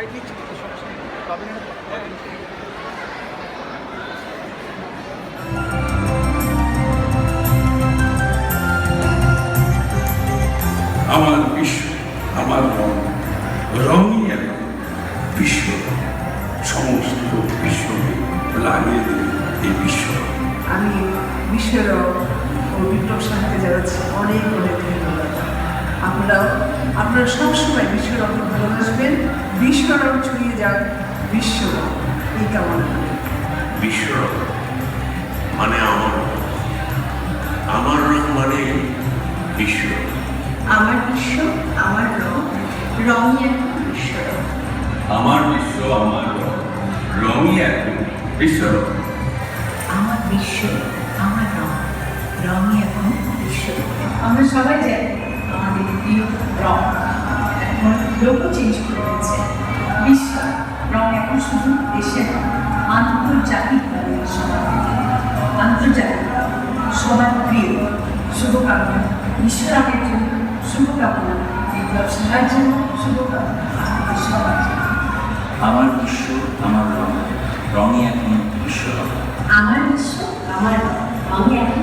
আমার বিশ্ব, আমার রং, রঙই এক বিশ্ব, সমস্ত বিশ্বকে লাগিয়ে দেবে এই বিশ্ব। আমি বিশ্বরক ও বিপ্লব সাহিত্যে জানাচ্ছি অনেক অনেক ধন্যবাদ। আপনারা সবসময় বিশ্বরককে ভালোবাসবেন, বিশ্বরক ছড়িয়ে যাক বিশ্বরক, এই কামনা করি। বিশ্বরক মানে আমার রং, আমার রং মানে বিশ্ব। আমার বিশ্ব, আমার রং, রঙই এখন বিশ্বরক। আমার বিশ্ব, আমার রং, রঙই এখন বিশ্বরক। আমার বিশ্ব, আমার রং, রঙই এখন বিশ্বরক। আমরা সবাই জানি আমাদের প্রিয় রং এখন লোকও চেঞ্জ করে দিয়েছে। বিশ্ব রং এখন শুধু দেশে নয়, আন্তর্জাতিকভাবে সবার আন্তর্জাতিক সবার প্রিয়। শুভকামনা বিশ্বরকের জন্য, শুভকামনা বিপ্লব সাহার জন্য, শুভকামনা সবার জন্য। আমার বিশ্ব, আমার রং, রঙই এখন বিশ্বরক। আমার বিশ্ব, আমার রং, রঙই এখন